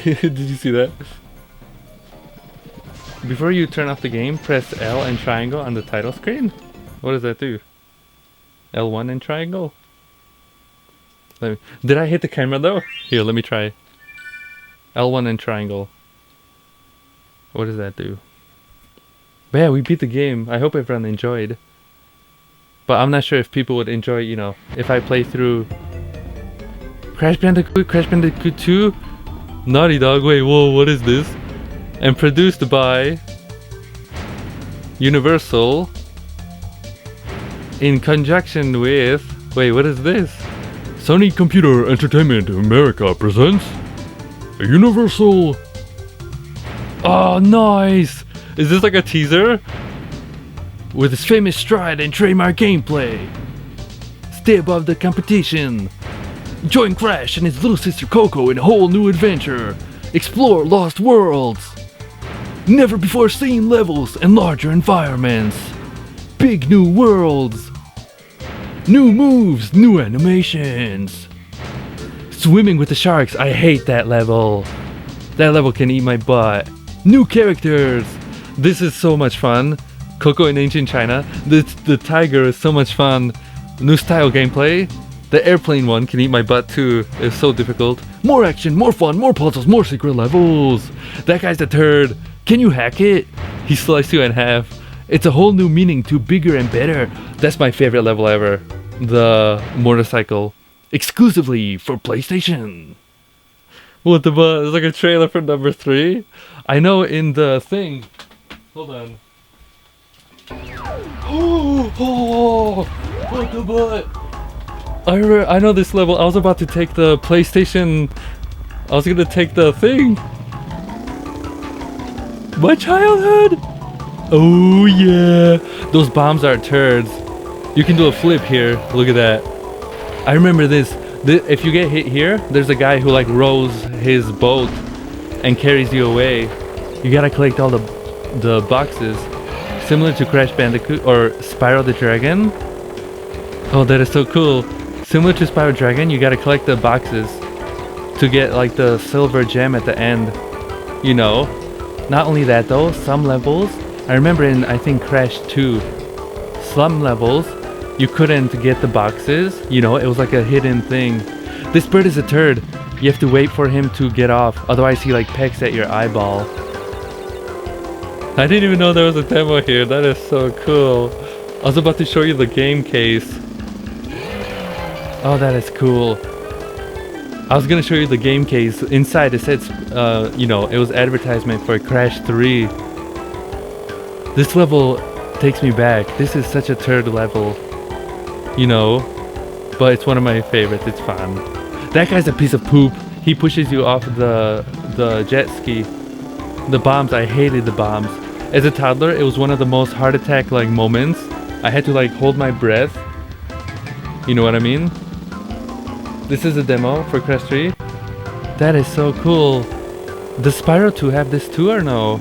Did you see that? Before you turn off the game, press L and triangle on the title screen. What does that do? L1 and triangle? Did I hit the camera though? Here, let me try. L1 and triangle. What does that do? But yeah, we beat the game. I hope everyone enjoyed. But I'm not sure if people would enjoy, you know, if I play through Crash Bandicoot 2, Naughty Dog, wait, whoa, what is this? And produced by Universal in conjunction with, wait, what is this? Sony Computer Entertainment America presents a Universal. Oh, nice! Is this like a teaser? With his famous stride and trademark gameplay, stay above the competition. Join Crash and his little sister Coco in a whole new adventure. Explore lost worlds, never before seen levels and larger environments. Big new worlds, new moves, new animations. Swimming with the sharks, I hate that level. That level can eat my butt. New characters. This is so much fun. Coco in ancient China. The tiger is so much fun. New style gameplay. The airplane one can eat my butt too. It's so difficult. More action, more fun, more puzzles, more secret levels. That guy's a turd. Can you hack it? He sliced you in half. It's a whole new meaning to bigger and better. That's my favorite level ever. The motorcycle. Exclusively for PlayStation. What the butt? It's like a trailer for number 3. I know in the thing. Hold on. Oh, what the butt? I know this level. I was about to take the PlayStation. I was gonna take the thing. My childhood. Oh yeah. Those bombs are turds. You can do a flip here. Look at that. I remember this. If you get hit here, there's a guy who like rows his boat and carries you away. You gotta collect all the boxes. Similar to Crash Bandicoot or Spyro the Dragon. Oh, that is so cool. Similar to Spyro Dragon, you gotta collect the boxes to get like the silver gem at the end. You know. Not only that though, some levels, I remember in I think Crash 2, some levels you couldn't get the boxes. You know, it was like a hidden thing. This bird is a turd. You have to wait for him to get off, otherwise he like pecks at your eyeball. I didn't even know there was a demo here. That is so cool. I was about to show you the game case. Oh, that is cool. I was gonna show you the game case. Inside it says, you know, it was advertisement for Crash 3. This level takes me back. This is such a turd level. You know, but it's one of my favorites. It's fun. That guy's a piece of poop. He pushes you off the jet ski. The bombs, I hated the bombs. As a toddler, it was one of the most heart attack like moments. I had to like hold my breath. You know what I mean? This is a demo for Crash 3. That is so cool. Does Spyro 2 have this too or no?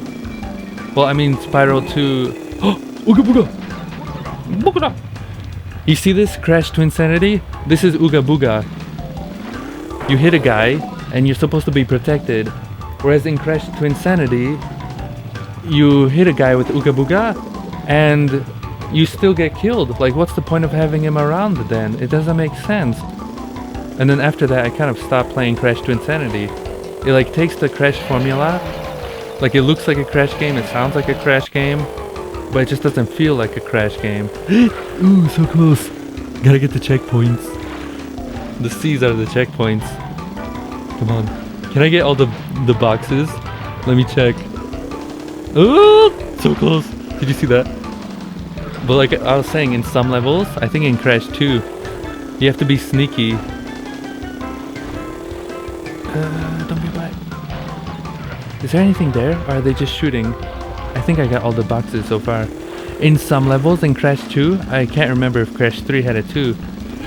Well, I mean Spyro 2. Oh, Ooga Booga! Booga! You see this Crash Twinsanity? This is Ooga Booga. You hit a guy and you're supposed to be protected. Whereas in Crash Twinsanity, you hit a guy with Ooga Booga and you still get killed. Like, what's the point of having him around then? It doesn't make sense. And then after that, I kind of stopped playing Crash Twinsanity. It like takes the Crash formula. Like, it looks like a Crash game, it sounds like a Crash game, but it just doesn't feel like a Crash game. Ooh, so close. Gotta get the checkpoints. The C's are the checkpoints. Come on. Can I get all the boxes? Let me check. Oh, so close. Did you see that? But like I was saying, in some levels, I think in Crash 2, you have to be sneaky. Don't be bad. Is there anything there? Or are they just shooting? I think I got all the boxes so far. In some levels in Crash 2, I can't remember if Crash 3 had it too,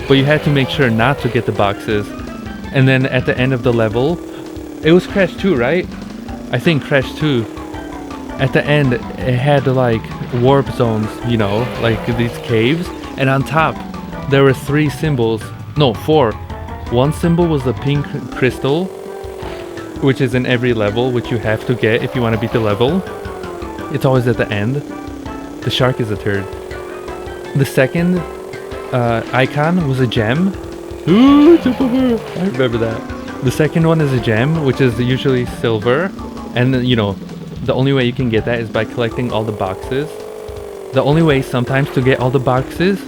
but you had to make sure not to get the boxes. And then at the end of the level, it was Crash 2, right? I think Crash 2. At the end, it had like warp zones, you know, like these caves. And on top, there were 3 symbols. No, 4. One symbol was the pink crystal. which is in every level, which you have to get if you want to beat the level. It's always at the end. The shark is a turd. The second icon was a gem. Ooh, jump over! I remember that. The second one is a gem, which is usually silver, and you know, the only way you can get that is by collecting all the boxes. The only way sometimes to get all the boxes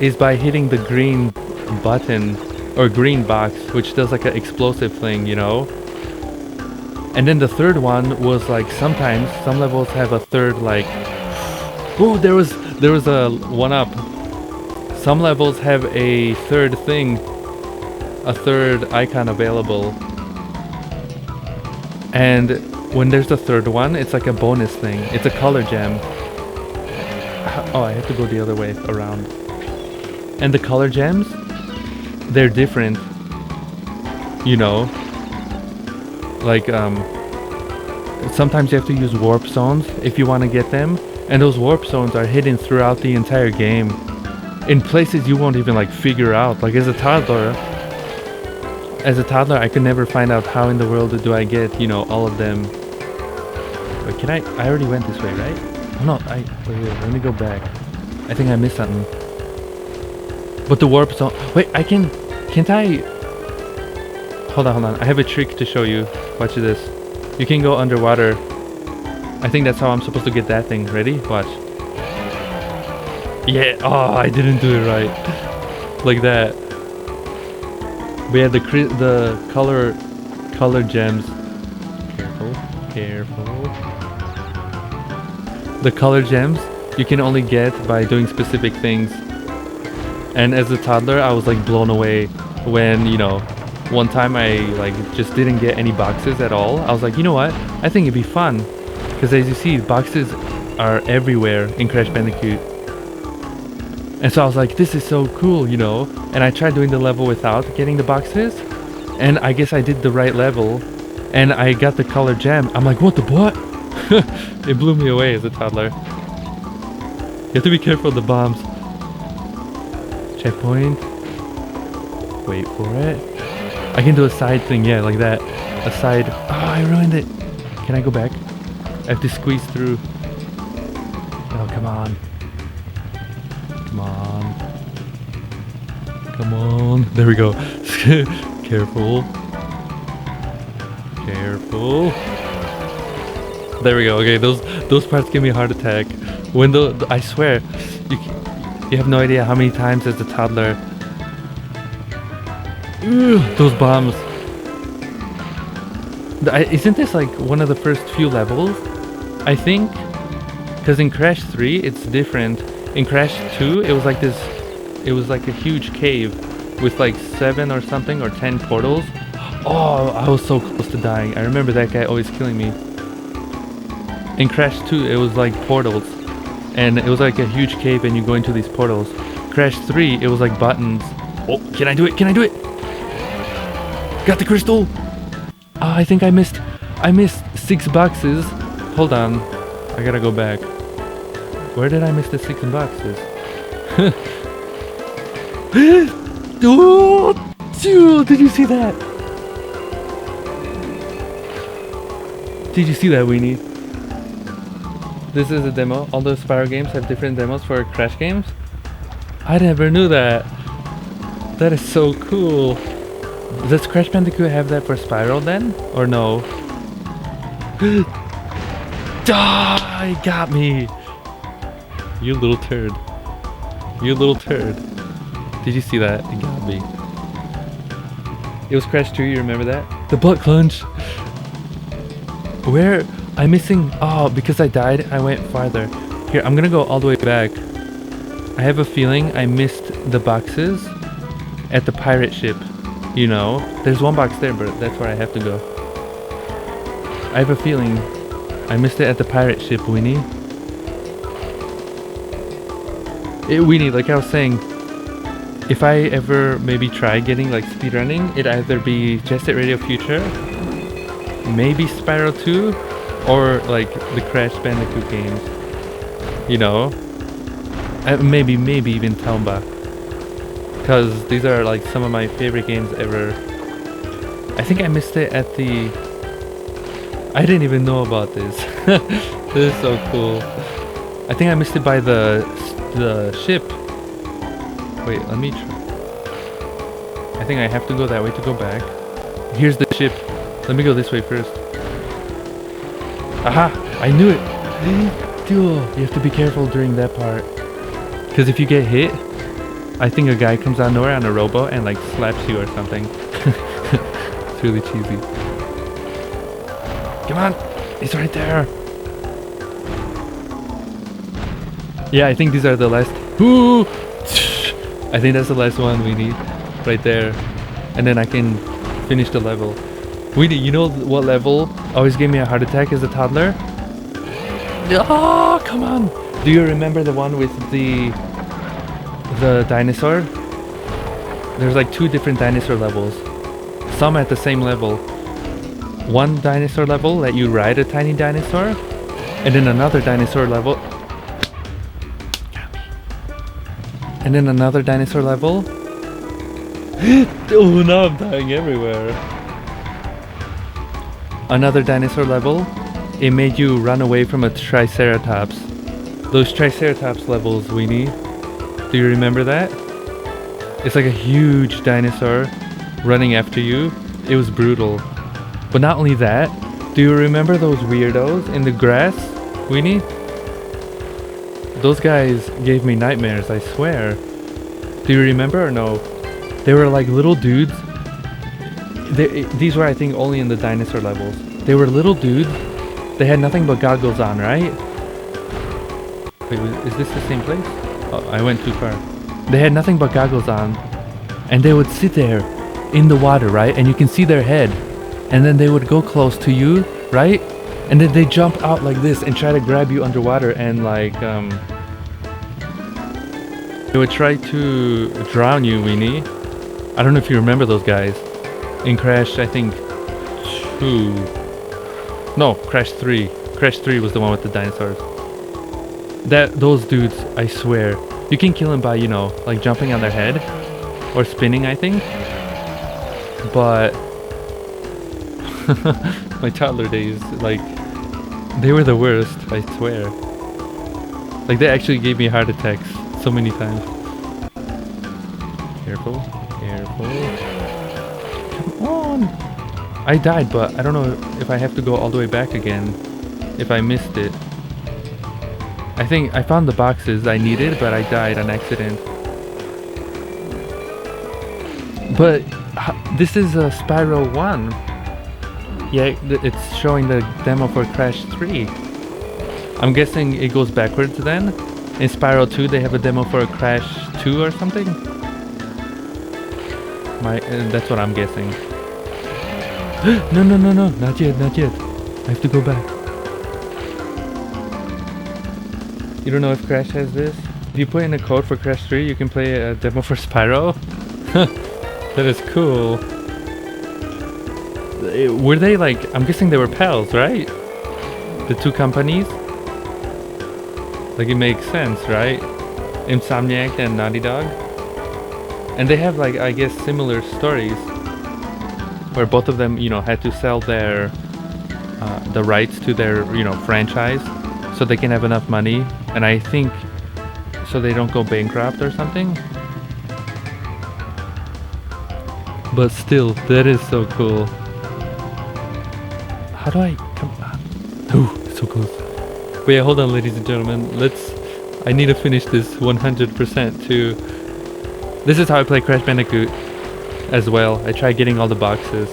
is by hitting the green button or green box, which does like an explosive thing, you know. And then the third one was like sometimes some levels have a third like. Oh, there was a one up. Some levels have a third thing, a third icon available. And when there's the third one, it's like a bonus thing. It's a color gem. Oh, I have to go the other way around. And the color gems, they're different. You know, like sometimes you have to use warp zones if you want to get them, and those warp zones are hidden throughout the entire game in places you won't even like figure out. Like as a toddler, I could never find out how in the world do I get, you know, all of them. Wait, can I already went this way, right? Oh, no, wait, let me go back. I think I missed something. But the warp zone, wait, can't I? Hold on, I have a trick to show you. Watch this. You can go underwater. I think that's how I'm supposed to get that thing. Ready? Watch. Yeah, oh, I didn't do it right. Like that. But yeah, the color gems. Careful. The color gems you can only get by doing specific things. And as a toddler, I was like blown away when, you know, one time I like just didn't get any boxes at all. I was like, you know what? I think it'd be fun. Because as you see, boxes are everywhere in Crash Bandicoot. And so I was like, this is so cool, you know. And I tried doing the level without getting the boxes. And I guess I did the right level. And I got the color gem. I'm like, what the what? It blew me away as a toddler. You have to be careful of the bombs. Checkpoint. Wait for it. I can do a side thing, yeah, like that. A side. Oh, I ruined it. Can I go back? I have to squeeze through. Oh, come on. Come on. Come on. There we go. Careful. Careful. There we go. Okay, those parts give me a heart attack. When I swear, you have no idea how many times as a toddler. Those bombs. Isn't this like one of the first few levels? I think. Because in Crash 3, it's different. In Crash 2, it was like this. It was like a huge cave with like 7 or something or 10 portals. Oh, I was so close to dying. I remember that guy always killing me. In Crash 2, it was like portals. And it was like a huge cave and you go into these portals. Crash 3, it was like buttons. Oh, can I do it? Can I do it? Got the crystal! Oh, I think I missed 6 boxes. Hold on. I gotta go back. Where did I miss the 6 boxes? Oh, dude, did you see that? Did you see that, Weenie? This is a demo. All those Spyro games have different demos for Crash games. I never knew that. That is so cool. Does Crash Bandicoot have that for Spyro then? Or no? Ah, he got me. You little turd. You little turd. Did you see that? It got me. It was Crash 2, you remember that? The butt clench. Where? I'm missing. Oh, because I died, I went farther. Here, I'm gonna go all the way back. I have a feeling I missed the boxes at the pirate ship. You know, there's one box there, but that's where I have to go. I have a feeling I missed it at the pirate ship, Winnie. Winnie, like I was saying, if I ever maybe try getting like speedrunning, it'd either be Jet Set Radio Future, maybe Spyro 2, or like the Crash Bandicoot games. You know? Maybe even Tomba. Because these are like some of my favorite games ever. I think I missed it at the I didn't even know about this. This is so cool. I think I missed it by the ship. Wait, let me try. I think I have to go that way to go back. Here's the ship. Let me go this way first. Aha! I knew it! Dude, you have to be careful during that part. Because if you get hit, I think a guy comes out of nowhere on a rowboat and like slaps you or something. It's really cheesy. Come on! He's right there! Yeah, I think these are the last... Ooh! I think that's the last one we need. Right there. And then I can finish the level. You know what level always gave me a heart attack as a toddler? Oh, come on! Do you remember the one with the dinosaur? There's like 2 different dinosaur levels. Some at the same level. One dinosaur level that you ride a tiny dinosaur, and then another dinosaur level. And then another dinosaur level. Oh, now I'm dying everywhere. Another dinosaur level. It made you run away from a triceratops. Those triceratops levels, Weenie. Do you remember that? It's like a huge dinosaur running after you. It was brutal. But not only that, do you remember those weirdos in the grass, Weenie? Those guys gave me nightmares, I swear. Do you remember or no? They were like little dudes. These were, I think, only in the dinosaur levels. They were little dudes. They had nothing but goggles on, right? Wait, is this the same place? Oh, I went too far. They had nothing but goggles on. And they would sit there in the water, right? And you can see their head. And then they would go close to you, right? And then they jump out like this and try to grab you underwater and like, they would try to drown you, Weenie. I don't know if you remember those guys. In Crash, I think 2. No, Crash 3. Crash 3 was the one with the dinosaurs. Those dudes, I swear. You can kill them by, you know, like jumping on their head. Or spinning, I think. But... my toddler days, like... They were the worst, I swear. Like, they actually gave me heart attacks so many times. Careful. Careful. Come on! I died, but I don't know if I have to go all the way back again. If I missed it. I think I found the boxes I needed, but I died on accident. But this is a Spyro 1. Yeah, it's showing the demo for Crash 3. I'm guessing it goes backwards then. In Spyro 2 they have a demo for Crash 2 or something. That's what I'm guessing. No, not yet. I have to go back. You don't know if Crash has this? If you put in a code for Crash 3, you can play a demo for Spyro. That is cool. Were they like, I'm guessing they were pals, right? The 2 companies? Like it makes sense, right? Insomniac and Naughty Dog. And they have like, I guess, similar stories. Where both of them, you know, had to sell their, the rights to their, you know, franchise. So they can have enough money. And I think, so they don't go bankrupt or something. But still, that is so cool. How do I come on? Oh, so close. But yeah, hold on, ladies and gentlemen. I need to finish this 100% too. This is how I play Crash Bandicoot as well. I try getting all the boxes.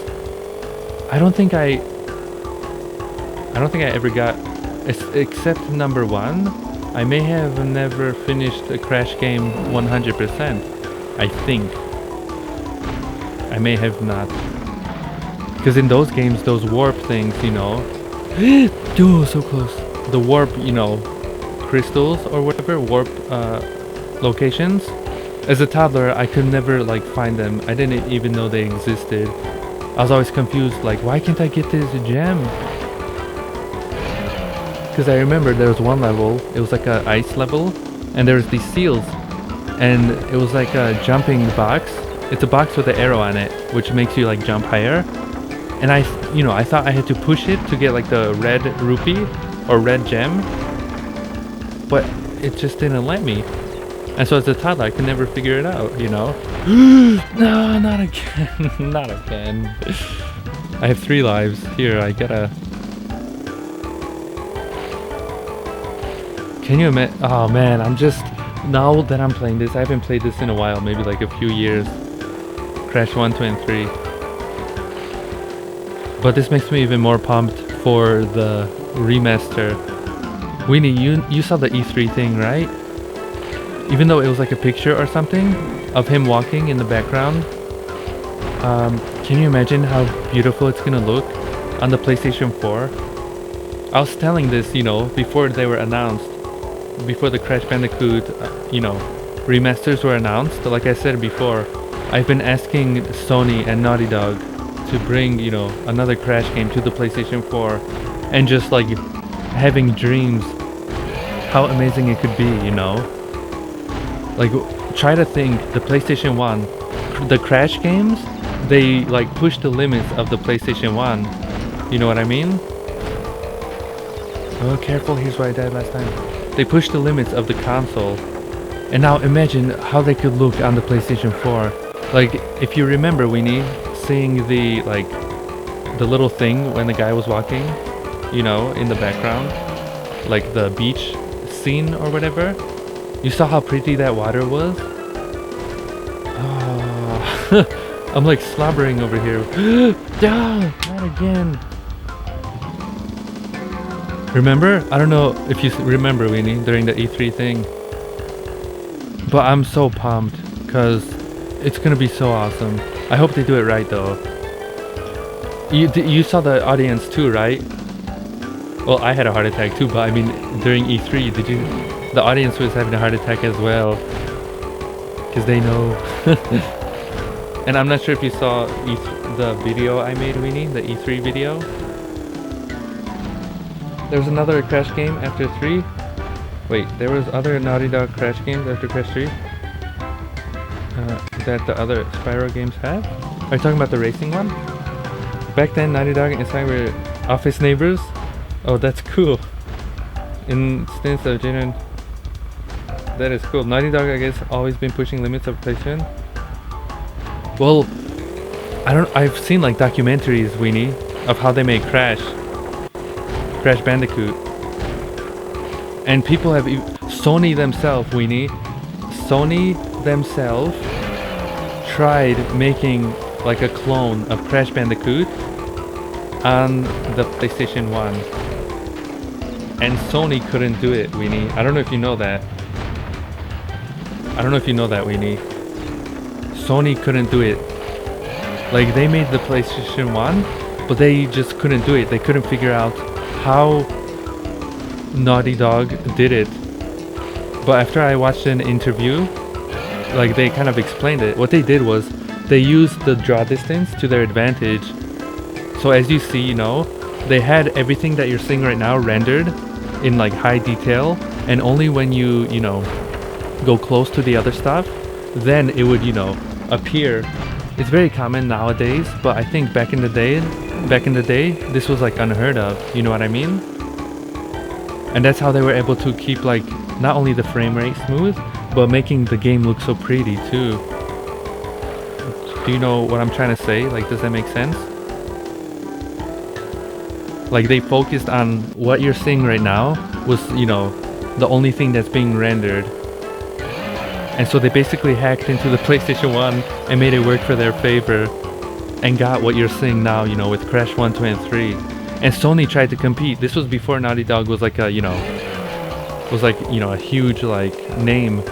I don't think I ever got, except number 1. I may have never finished a Crash game 100%. I think. I may have not. Because in those games, those warp things, you know. Dude, so close. The warp, you know, crystals or whatever, warp locations. As a toddler, I could never like find them. I didn't even know they existed. I was always confused, like, why can't I get this gem? Because I remember there was one level, it was like a ice level, and there was these seals. And it was like a jumping box. It's a box with an arrow on it, which makes you like jump higher. and I thought I had to push it to get like the red rupee or red gem, but it just didn't let me. And so as a toddler, I could never figure it out, No, not again. Not again. I have 3 lives. Here, I gotta... Can you imagine? Oh man, I'm just... Now that I'm playing this, I haven't played this in a while, maybe like a few years. Crash 1, 2, and 3. But this makes me even more pumped for the remaster. Weenie, you saw the E3 thing, right? Even though it was like a picture or something of him walking in the background. Can you imagine how beautiful it's gonna look on the PlayStation 4? I was telling this, before they were announced. Before the Crash Bandicoot, remasters were announced. Like I said before, I've been asking Sony and Naughty Dog to bring, another Crash game to the PlayStation 4, and just like having dreams how amazing it could be, Like, try to think, the PlayStation 1, the Crash games, they like push the limits of the PlayStation 1. You know what I mean? Oh, careful, here's where I died last time. They push the limits of the console. And now imagine how they could look on the PlayStation 4. Like, if you remember, Weenie, seeing the little thing when the guy was walking, in the background, like the beach scene or whatever. You saw how pretty that water was? Oh, I'm like slobbering over here. Ah, not again. Remember? I don't know if you remember, Weenie, during the E3 thing. But I'm so pumped because it's gonna be so awesome. I hope they do it right though. You saw the audience too, right? Well, I had a heart attack too, but I mean during E3, did you? The audience was having a heart attack as well because they know. And I'm not sure if you saw the video I made, Weenie, the E3 video. There was another Crash game after 3. Wait, there was other Naughty Dog Crash games after Crash 3 that the other Spyro games had? Are you talking about the racing one? Back then, Naughty Dog and Spyro were office neighbors. Oh, that's cool. Instance of genuine... That is cool. Naughty Dog, I guess, always been pushing limits of PlayStation. Well, I've seen like documentaries, Weenie, of how they made Crash Bandicoot. And people have... Sony themselves, Weenie. Sony themselves tried making like a clone of Crash Bandicoot on the PlayStation 1. And Sony couldn't do it, Weenie. I don't know if you know that. Weenie. Sony couldn't do it. Like, they made the PlayStation 1, but they just couldn't do it. They couldn't figure out how Naughty Dog did it. But after I watched an interview, like, they kind of explained it. What they did was they used the draw distance to their advantage. So as you see, they had everything that you're seeing right now rendered in like high detail, and only when you go close to the other stuff, then it would appear. It's very common nowadays, but I think back in the day this was like unheard of. You know what I mean? And that's how they were able to keep like not only the frame rate smooth, but making the game look so pretty too. Do you know what I'm trying to say? Like, does that make sense? Like, they focused on what you're seeing right now was, the only thing that's being rendered. And so they basically hacked into the PlayStation 1 and made it work for their favor and got what you're seeing now, with Crash 1, 2, and 3. And Sony tried to compete. This was before Naughty Dog was like a, a huge, like, name.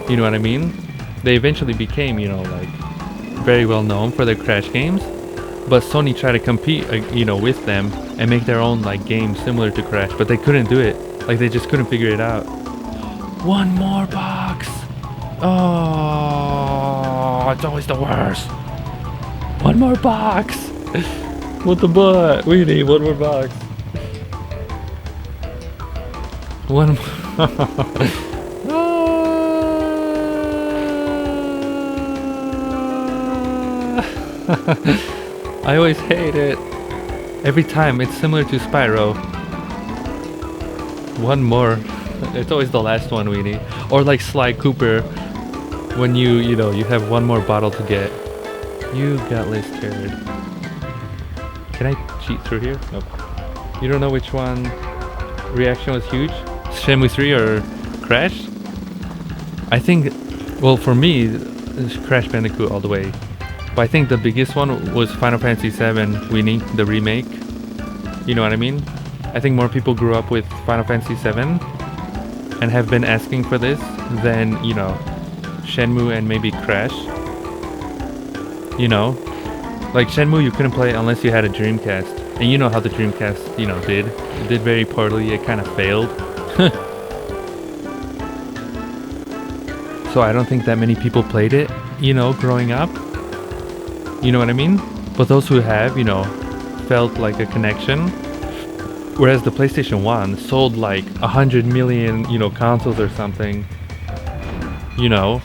You know what I mean? They eventually became, like, very well known for their Crash games. But Sony tried to compete, with them and make their own, like, game similar to Crash. But they couldn't do it. Like, they just couldn't figure it out. One more box! Oh, it's always the worst. One more box. What the butt? We need one more box. One more. I always hate it. Every time, it's similar to Spyro. One more. It's always the last one we need. Or like Sly Cooper, when you know, you have one more bottle to get. You gutless turd. Can I cheat through here? Nope. You don't know which one reaction was huge? Shenmue 3 or Crash? I think, well, for me, it's Crash Bandicoot all the way. But I think the biggest one was Final Fantasy VII winning the remake. You know what I mean? I think more people grew up with Final Fantasy VII and have been asking for this than, you know, Shenmue and maybe Crash. You know? Like Shenmue you couldn't play unless you had a Dreamcast. And you know how the Dreamcast, you know, did. It did very poorly, it kind of failed. So I don't think that many people played it, you know, growing up. You know what I mean? But those who have, you know, felt like a connection. Whereas the PlayStation 1 sold like 100 million, you know, consoles or something. You know.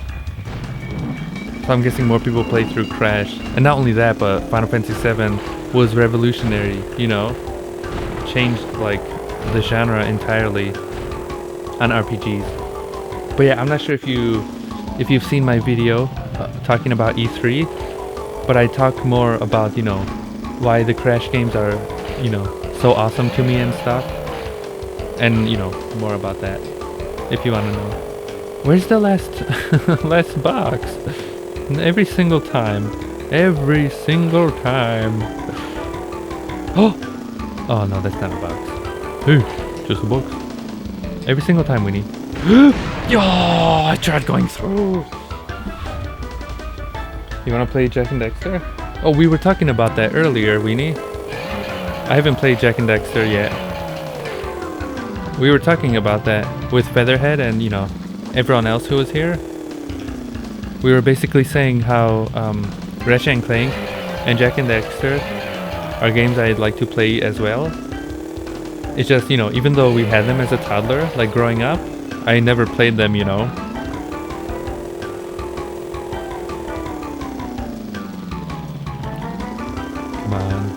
So I'm guessing more people played through Crash. And not only that, but Final Fantasy VII was revolutionary, you know. Changed like the genre entirely on RPGs. But yeah, I'm not sure if you've seen my video talking about E3, but I talk more about, you know, why the Crash games are, you know, so awesome to me and stuff. And, you know, more about that if you want to know. Where's the last last box? Every single time. Every single time. Oh! Oh no, that's not a box. Hey, just a box. Every single time, Winnie. Yo, I tried going through. You wanna play Jak and Daxter? Oh, we were talking about that earlier, Weenie. I haven't played Jak and Daxter yet. We were talking about that with Featherhead and, you know, everyone else who was here. We were basically saying how Ratchet and Clank and Jak and Daxter are games I'd like to play as well. It's just, you know, even though we had them as a toddler, like growing up, I never played them, you know. Come on.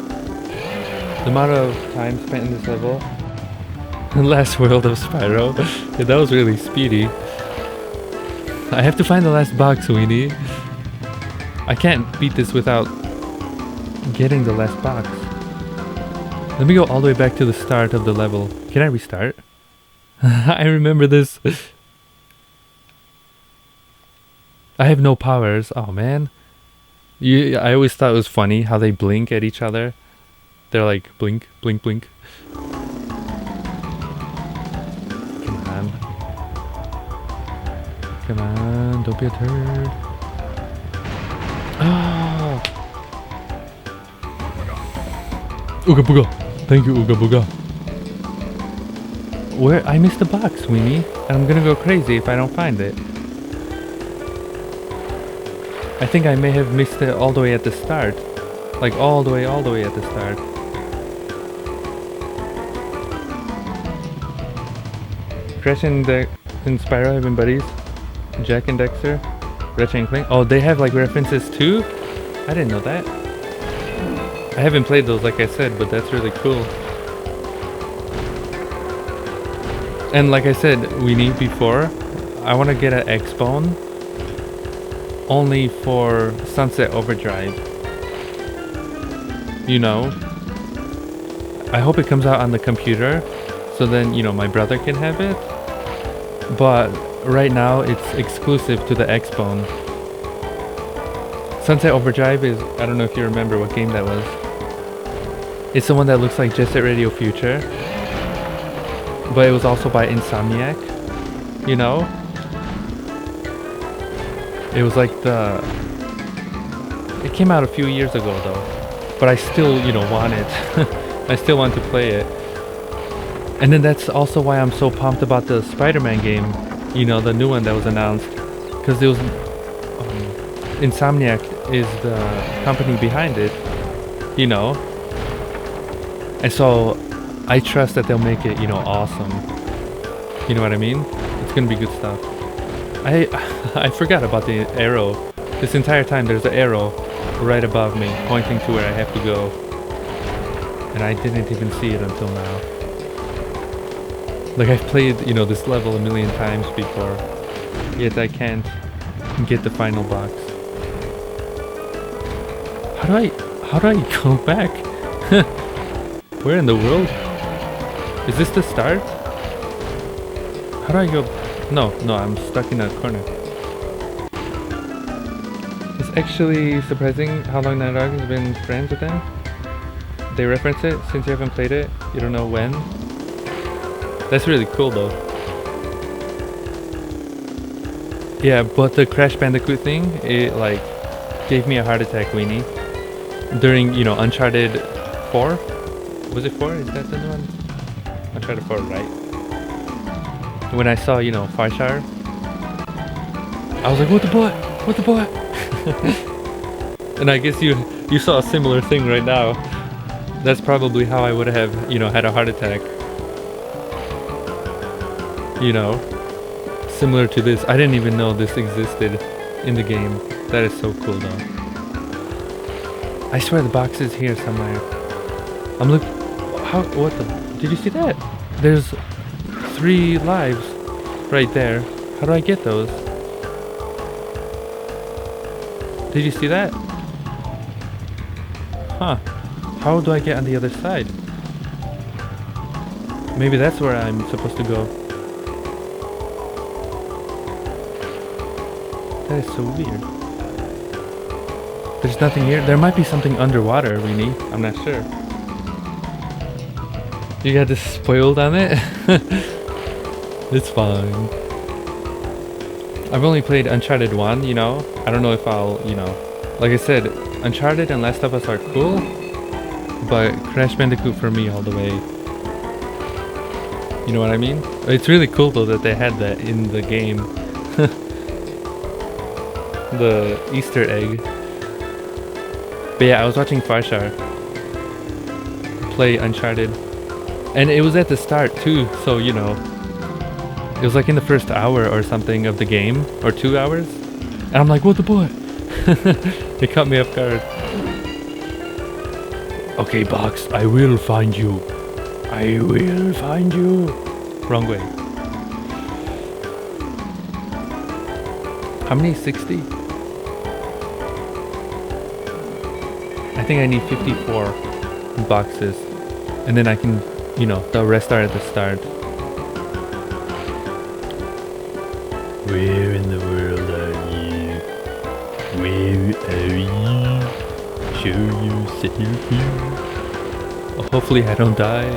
The amount of time spent in this level. Last world of Spyro. Yeah, that was really speedy. I have to find the last box, Weenie. I can't beat this without getting the last box. Let me go all the way back to the start of the level. Can I restart? I remember this. I have no powers. Oh man. I always thought it was funny how they blink at each other. They're like blink, blink, blink. Come on. Come on, don't be a turd. Ah! Ooga booga. Thank you, Ooga booga. Where? I missed the box, Weenie. And I'm gonna go crazy if I don't find it. I think I may have missed it all the way at the start. Like all the way at the start. Crash and Spyro have been buddies. Jak and Daxter, Ratchet and Clank. Oh, they have like references too? I didn't know that. I haven't played those like I said, but that's really cool. And like I said, we need before, I want to get an X-Bone only for Sunset Overdrive. You know? I hope it comes out on the computer, so then, you know, my brother can have it. But right now, it's exclusive to the X-Bone. Sunset Overdrive is, I don't know if you remember what game that was. It's the one that looks like Jet Set Radio Future. But it was also by Insomniac. You know? It was like it came out a few years ago though. But I still, you know, want it. I still want to play it. And then that's also why I'm so pumped about the Spider-Man game. You know, the new one that was announced. Because it was... Insomniac is the company behind it. You know? And so I trust that they'll make it, you know, awesome. You know what I mean? It's gonna be good stuff. I forgot about the arrow. This entire time there's an arrow right above me, pointing to where I have to go. and I didn't even see it until now. Like, I've played, you know, this level a million times before, yet I can't get the final box. How do I go back? Where in the world? Is this the start? How do I go? No, I'm stuck in a corner. It's actually surprising how long Night Dog has been friends with them. They reference it since you haven't played it. You don't know when. That's really cool though. Yeah, but the Crash Bandicoot thing, it like gave me a heart attack, weenie. During, you know, Uncharted 4? Was it 4? Is that the one? Uncharted 4, right? When I saw, you know, Farshar, I was like, what the butt? What the butt? And I guess you saw a similar thing right now. That's probably how I would have, you know, had a heart attack. You know, similar to this. I didn't even know this existed in the game. That is so cool though. I swear the box is here somewhere. I'm looking. How? What the? Did you see that? There's 3 lives right there. How do I get those? Did you see that? Huh. How do I get on the other side? Maybe that's where I'm supposed to go. That is so weird. There's nothing here. There might be something underwater, Weenie. I'm not sure. You got this spoiled on it? It's fine. I've only played Uncharted 1, you know. I don't know if I'll, you know. Like I said, Uncharted and Last of Us are cool, but Crash Bandicoot for me all the way. You know what I mean? It's really cool though that they had that in the game. The Easter egg. But yeah, I was watching Farshar play Uncharted, and it was at the start too, so you know, it was like in the first hour or something of the game, or 2 hours, and I'm like, what the boy? It caught me off guard. Okay, box, I will find you. I will find you. Wrong way. How many? 60? I think I need 54 boxes, and then I can, you know, the rest are at the start. Where in the world are you? Where are you? Show yourself here. Oh, hopefully I don't die.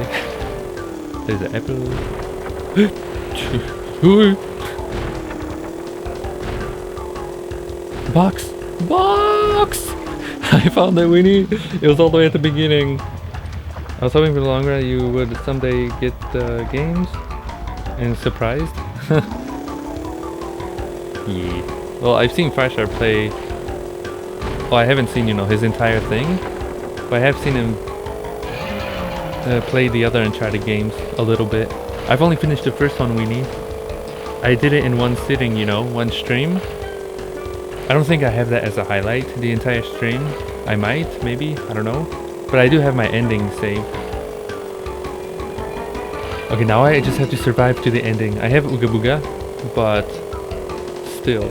There's an apple. Box! Box! I found it, Winnie. It was all the way at the beginning. I was hoping for the long run you would someday get the games. And surprised. Yeah. Well, I've seen Farshar play. Well, I haven't seen, you know, his entire thing. But I have seen him play the other Uncharted games a little bit. I've only finished the first one, Weenie. I did it in one sitting, you know, one stream. I don't think I have that as a highlight, the entire stream. I might, maybe, I don't know. But I do have my ending saved. Okay, now I just have to survive to the ending. I have Ooga Booga, but still.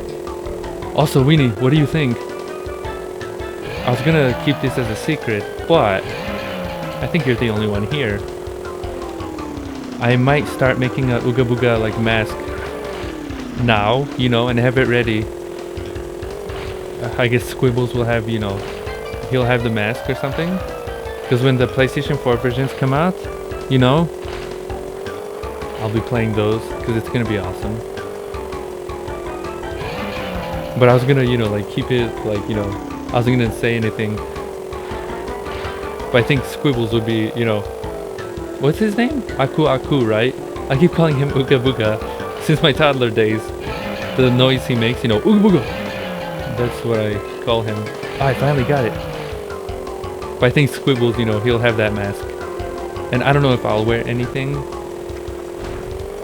Also, Weenie, what do you think? I was gonna keep this as a secret, but I think you're the only one here. I might start making a Ooga Booga like mask now, you know, and have it ready. I guess Squibbles will have, you know, he'll have the mask or something. Because when the PlayStation 4 versions come out, you know, I'll be playing those because it's gonna be awesome. But I was gonna, you know, like keep it like, you know, I wasn't gonna say anything. But I think Squibbles would be, you know, what's his name? Aku Aku, right? I keep calling him Ooga Booga since my toddler days. The noise he makes, you know, Ooga Booga. That's what I call him. Oh, I finally got it. But I think Squibbles, you know, he'll have that mask. And I don't know if I'll wear anything.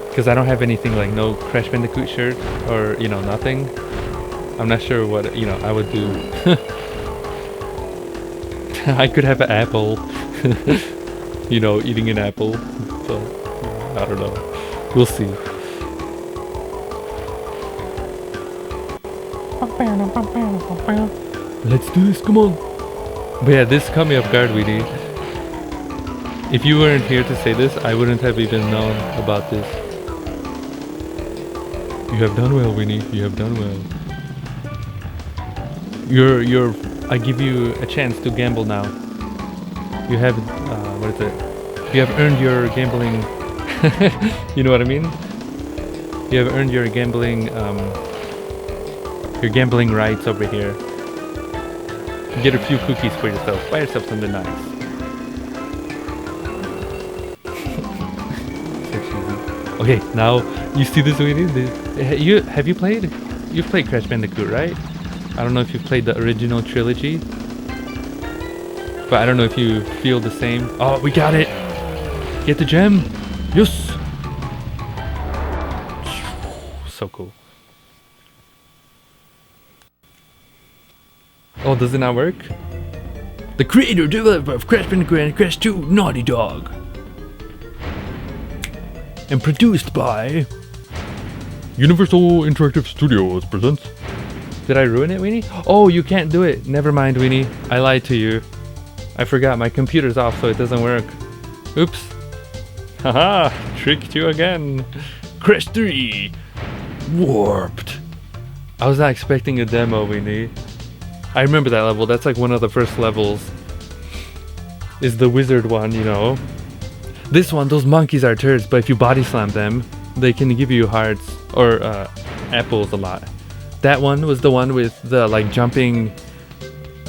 Because I don't have anything like no Crash Bandicoot shirt or, you know, nothing. I'm not sure what, you know, I would do. I could have an apple. you know, eating an apple. So I don't know. We'll see. Let's do this, come on. But yeah, this caught me off guard, Weedy. If you weren't here to say this, I wouldn't have even known about this. You have done well, Winnie. You have done well. I give you a chance to gamble now. You have, what is it? You have earned your gambling, you know what I mean? You have earned your gambling rights over here. Get a few cookies for yourself. Buy yourself something nice. Okay, now you see this video? You've played Crash Bandicoot, right? I don't know if you've played the original trilogy, but I don't know if you feel the same. Oh, we got it! Get the gem! Yes! So cool. Oh, does it not work? The creator developer of Crash Bandicoot and Crash 2, Naughty Dog. And produced by Universal Interactive Studios presents. Did I ruin it, Weenie? Oh, you can't do it. Never mind, Weenie. I lied to you. I forgot my computer's off, so it doesn't work. Oops. Haha, tricked you again. Crash 3 Warped. I was not expecting a demo, Weenie. I remember that level. That's like one of the first levels. Is the wizard one, you know. This one, those monkeys are turds, but if you body slam them, they can give you hearts or apples a lot. That one was the one with the like jumping,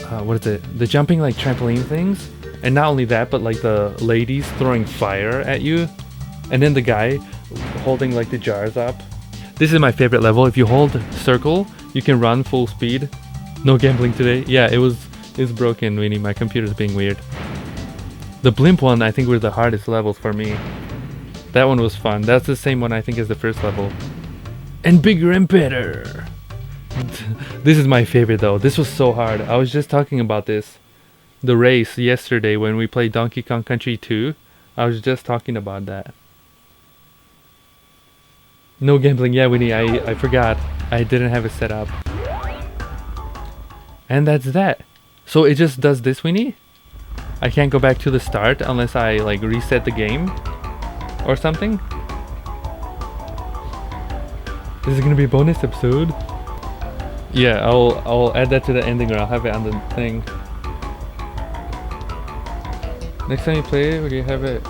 what is it? The jumping like trampoline things. And not only that, but like the ladies throwing fire at you. And then the guy holding like the jars up. This is my favorite level. If you hold circle, you can run full speed. No gambling today. Yeah, it's broken, Weenie. My computer's being weird. The blimp one, I think, were the hardest levels for me. That one was fun. That's the same one, I think, as the first level. And bigger and better. This is my favorite, though. This was so hard. I was just talking about this. The race yesterday when we played Donkey Kong Country 2. I was just talking about that. No gambling. Yeah, Winnie, I forgot. I didn't have it set up. And that's that. So it just does this, Winnie? I can't go back to the start unless I like reset the game or something. This is gonna be a bonus episode. Yeah, I'll add that to the ending, or I'll have it on the thing. Next time you play it, will you have it?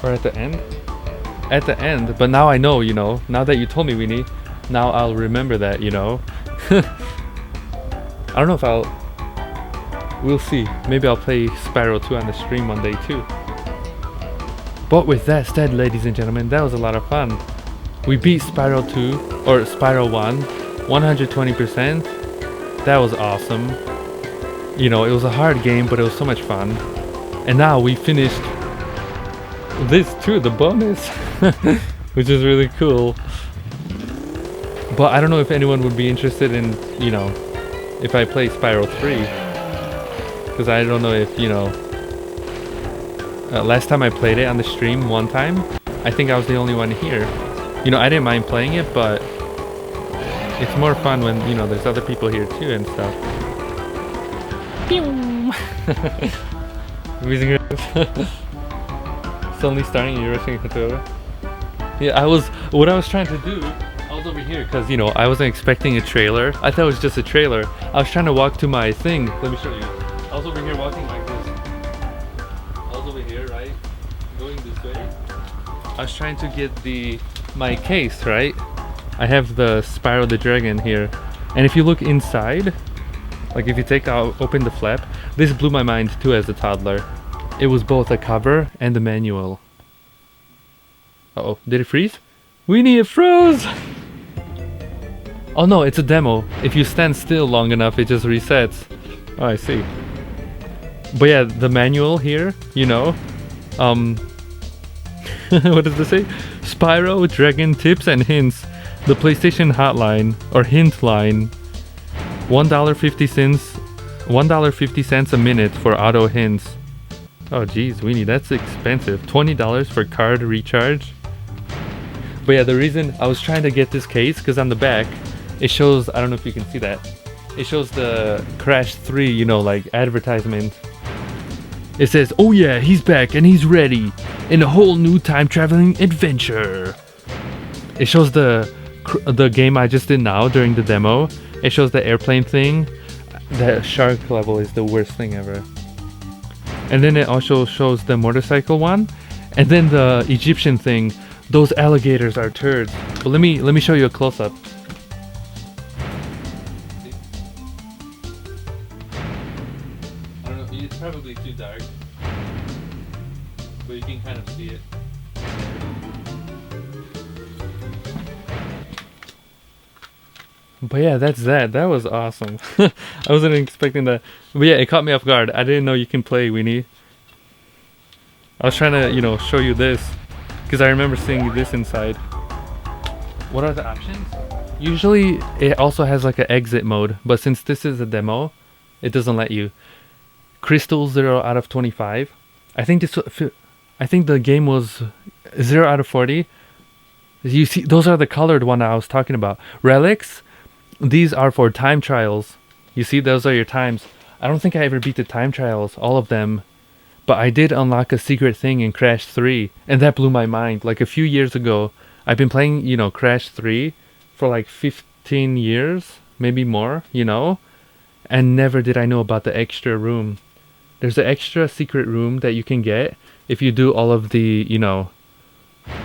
Or at the end? At the end, but now I know, you know. Now that you told me, Winnie, now I'll remember that, you know. I don't know if we'll see. Maybe I'll play Spyro 2 on the stream one day too. But with that said, ladies and gentlemen, that was a lot of fun. We beat Spyro 2, or Spyro 1, 120%. That was awesome. You know, it was a hard game, but it was so much fun. And now we finished this too, the bonus, which is really cool. But I don't know if anyone would be interested in, you know, if I play Spyro 3. Because I don't know if, you know, last time I played it on the stream one time, I think I was the only one here. You know, I didn't mind playing it, but it's more fun when, you know, there's other people here too and stuff. Amazing. It's only starting, you're rushing the controller. Yeah, what I was trying to do, I was over here because, you know, I wasn't expecting a trailer. I thought it was just a trailer. I was trying to walk to my thing. Let me show you. I was over here walking like this. I was over here, right? Going this way. I was trying to get my case, right? I have the Spyro the Dragon here. And if you look inside, like if you open the flap, this blew my mind too as a toddler. It was both a cover and a manual. Uh-oh, did it freeze? Weenie, it froze! Oh no, it's a demo. If you stand still long enough, it just resets. Oh, I see. But yeah, the manual here, you know, what does this say? Spyro Dragon Tips and Hints. The PlayStation Hotline, or Hint Line. $1.50 a minute for auto hints. Oh geez, Weenie, that's expensive. $20 for card recharge. But yeah, the reason I was trying to get this case, because on the back, it shows, I don't know if you can see that, it shows the Crash 3, you know, like advertisement. It says, oh yeah, he's back and he's ready in a whole new time traveling adventure. It shows the game I just did now during the demo. It shows the airplane thing. The shark level is the worst thing ever. And then it also shows the motorcycle one. And then the Egyptian thing. Those alligators are turds. But let me show you a close-up. I don't know, it's probably too dark. But you can kind of see it. But yeah, that's that. That was awesome. I wasn't expecting that. But yeah, it caught me off guard. I didn't know you can play, Weenie. I was trying to, you know, show you this. Because I remember seeing this inside. What are the options? Usually, it also has like an exit mode. But since this is a demo, it doesn't let you. Crystal 0 out of 25. I think the game was 0 out of 40. You see, those are the colored one I was talking about. Relics. These are for time trials. You see, those are your times. I don't think I ever beat the time trials, all of them. But I did unlock a secret thing in Crash 3. And that blew my mind. Like a few years ago, I've been playing, you know, Crash 3 for like 15 years. Maybe more, you know. And never did I know about the extra room. There's an extra secret room that you can get if you do all of the, you know,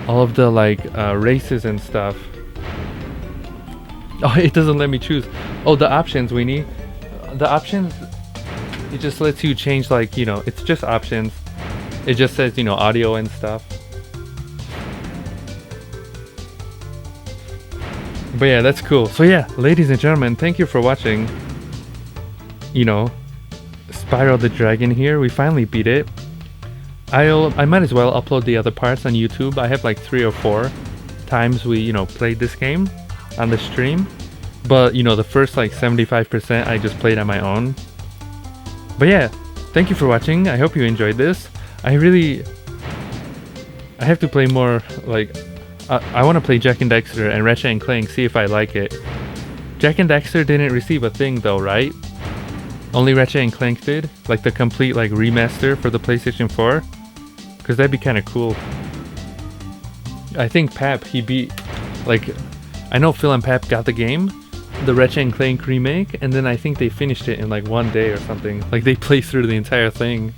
all of the like races and stuff. Oh, it doesn't let me choose. Oh, the options, Weenie. The options, it just lets you change, like, you know, it's just options. It just says, you know, audio and stuff. But yeah, that's cool. So yeah, ladies and gentlemen, thank you for watching. You know, Spyro the Dragon here. We finally beat it. I might as well upload the other parts on YouTube. I have like 3 or 4 times we, you know, played this game on the stream. But, you know, the first like 75% I just played on my own. But yeah, thank you for watching. I hope you enjoyed this. I have to play more, like, I want to play Jak and Daxter and Ratchet and Clank, see if I like it. Jak and Daxter didn't receive a thing though, right? Only Ratchet and Clank did? Like the complete like remaster for the PlayStation 4? Because that'd be kind of cool. I think Pap, he beat, like, I know Phil and Pap got the game, the Ratchet and Clank remake, and then I think they finished it in like 1 day or something. Like they played through the entire thing.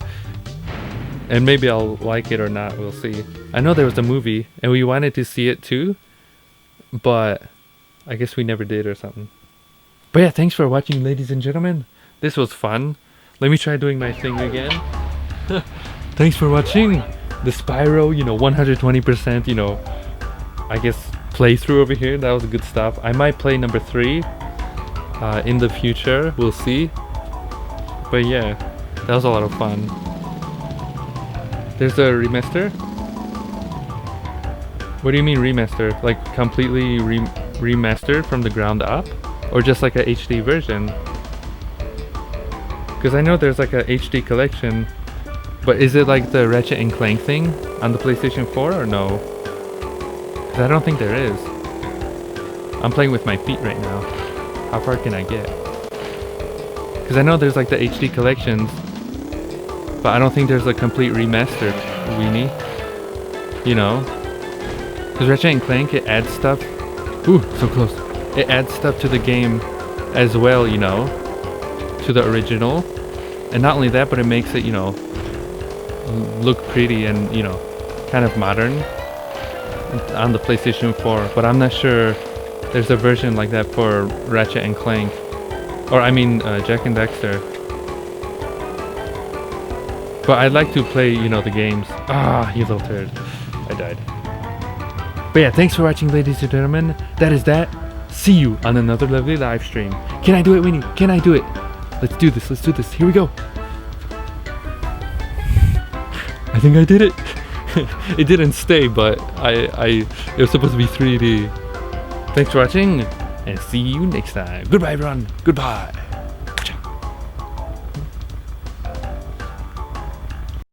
And maybe I'll like it or not, we'll see. I know there was a movie, and we wanted to see it too, but I guess we never did or something. But yeah, thanks for watching, ladies and gentlemen. This was fun. Let me try doing my thing again. Thanks for watching the Spyro, you know, 120%, you know, I guess playthrough over here. That was good stuff. I might play number 3 in the future. We'll see. But yeah, that was a lot of fun. There's a remaster? What do you mean remaster? Like completely remastered from the ground up? Or just like a HD version? Because I know there's like a HD collection. But is it like the Ratchet and Clank thing on the PlayStation 4 or no? Because I don't think there is. I'm playing with my feet right now. How far can I get? Because I know there's like the HD collections. But I don't think there's a complete remastered Weenie. You know? Because Ratchet and Clank, it adds stuff. Ooh, so close. It adds stuff to the game as well, you know? To the original. And not only that, but it makes it, you know, look pretty and, you know, kind of modern on the PlayStation 4. But I'm not sure there's a version like that for Ratchet and Clank. Or I mean, Jak and Daxter. But I'd like to play, you know, the games. Ah, you little turd. I died. But yeah, thanks for watching, ladies and gentlemen. That is that. See you on another lovely live stream. Can I do it, Weenie? Can I do it? Let's do this. Let's do this. Here we go. I think I did it. It didn't stay, but it was supposed to be 3D. Thanks for watching, and see you next time. Goodbye, everyone. Goodbye.